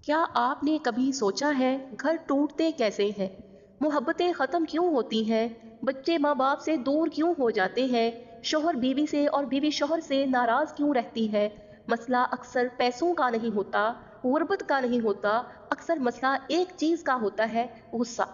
क्या आपने कभी सोचा है घर टूटते कैसे हैं? मोहब्बतें ख़त्म क्यों होती हैं? बच्चे माँ बाप से दूर क्यों हो जाते हैं? शोहर बीवी से और बीवी शोहर से नाराज़ क्यों रहती है? मसला अक्सर पैसों का नहीं होता, गुर्बत का नहीं होता, अक्सर मसला एक चीज़ का होता है, गुस्सा।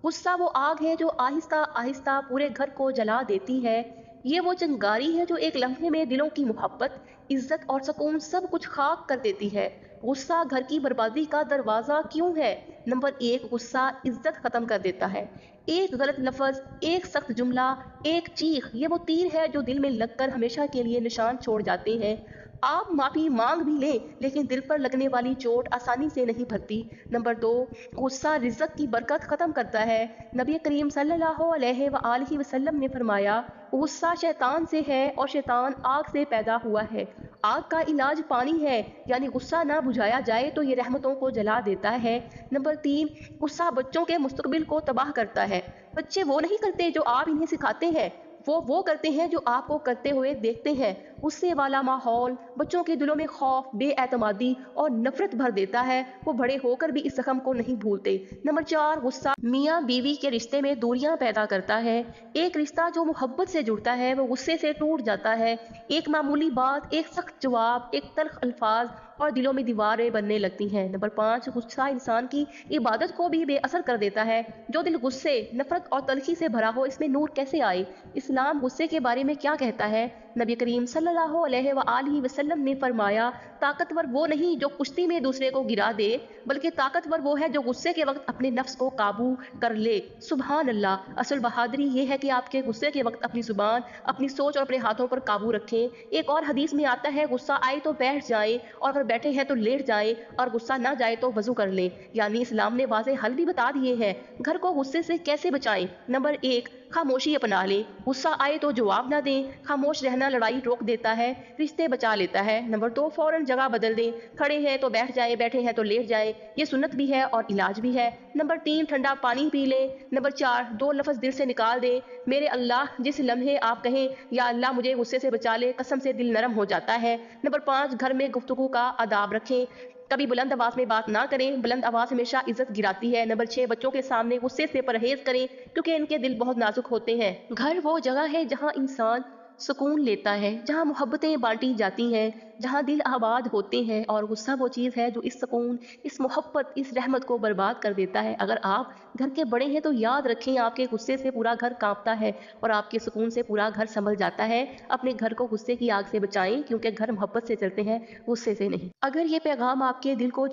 गुस्सा वो आग है जो आहिस्ता आहिस्ता पूरे घर को जला देती है। ये वो चिंगारी है जो एक लम्हे में दिलों की मोहब्बत, इज्जत और सुकून सब कुछ खाक कर देती है। गुस्सा घर की बर्बादी का दरवाजा क्यों है? नंबर एक, गुस्सा इज्जत खत्म कर देता है। एक गलत लफ्ज, एक सख्त जुमला, एक चीख, ये वो तीर है जो दिल में लगकर हमेशा के लिए निशान छोड़ जाते हैं। आप माफी मांग भी लें, लेकिन दिल पर लगने वाली चोट आसानी से नहीं भरती। नंबर दो, गुस्सा रिज़्क़ की बरकत ख़त्म करता है। नबी करीम सल्लल्लाहु अलैहि वसल्लम ने फरमाया, गुस्सा शैतान से है और शैतान आग से पैदा हुआ है। आग का इलाज पानी है, यानी गुस्सा ना बुझाया जाए तो ये रहमतों को जला देता है। नंबर तीन, गुस्सा बच्चों के मुस्तकबिल को तबाह करता है। बच्चे वो नहीं करते जो आप इन्हें सिखाते हैं, वो करते हैं जो आपको करते हुए देखते हैं। गुस्से वाला माहौल बच्चों के दिलों में खौफ, बेएतमादी और नफरत भर देता है। वो बड़े होकर भी इस जख्म को नहीं भूलते। नंबर चार, गुस्सा मियाँ बीवी के रिश्ते में दूरियां पैदा करता है। एक रिश्ता जो मोहब्बत से जुड़ता है वो गुस्से से टूट जाता है। एक मामूली बात, एक सख्त जवाब, एक तल्ख अल्फाज और दिलों में दीवारें बनने लगती हैं। नंबर पाँच, गुस्सा इंसान की इबादत को भी बेअसर कर देता है। जो दिल गुस्से, नफरत और तलखी से भरा हो, इसमें नूर कैसे आए? इस्लाम गुस्से के बारे में क्या कहता है? नबी करीम सल्लल्लाहु अलैहि वसल्लम ने फरमाया, ताकतवर वो नहीं जो कुश्ती में दूसरे को गिरा दे, बल्कि ताकतवर वो है जो गुस्से के वक्त अपने नफ्स को काबू कर ले। सुभान अल्लाह। असल बहादुरी ये है कि आपके गुस्से के वक्त अपनी जुबान, अपनी सोच और अपने हाथों पर काबू रखें। एक और हदीस में आता है, गुस्सा आए तो बैठ जाए और अगर बैठे हैं तो लेट जाए और गुस्सा ना जाए तो वजू कर लें। यानी इस्लाम ने वाज़े हल भी बता दिए हैं। घर को गुस्से से कैसे बचाएं? नंबर एक, खामोशी अपना लें। गुस्सा आए तो जवाब ना दें। खामोश रहना लड़ाई रोक देता है, रिश्ते बचा लेता है। नंबर दो, फौरन जगह बदल दें। खड़े हैं तो बैठ जाए, बैठे हैं तो लेट जाए। ये सुन्नत भी है और इलाज भी है। नंबर तीन, ठंडा पानी पी लें। नंबर चार, दो लफ्ज दिल से निकाल दें। मेरे अल्लाह, जिस लम्हे आप कहें या अल्लाह मुझे गुस्से से बचा ले, कसम से दिल नरम हो जाता है। नंबर पाँच, घर में गुफ्तगू का आदाब रखें। कभी बुलंद आवाज में बात ना करें, बुलंद आवाज हमेशा इज्जत गिराती है। नंबर छह, बच्चों के सामने गुस्से से परहेज करें, क्योंकि इनके दिल बहुत नाजुक होते हैं। घर वो जगह है जहाँ इंसान सुकून लेता है, जहाँ मोहब्बतें बांटी जाती हैं, जहाँ दिल आबाद होते हैं, और गुस्सा वो चीज़ है जो इस सुकून, इस मोहब्बत, इस रहमत को बर्बाद कर देता है। अगर आप घर के बड़े हैं तो याद रखें, आपके गुस्से से पूरा घर कांपता है और आपके सुकून से पूरा घर संभल जाता है। अपने घर को गुस्से की आग से बचाएं, क्योंकि घर मोहब्बत से चलते हैं, गुस्से से नहीं। अगर ये पैगाम आपके दिल को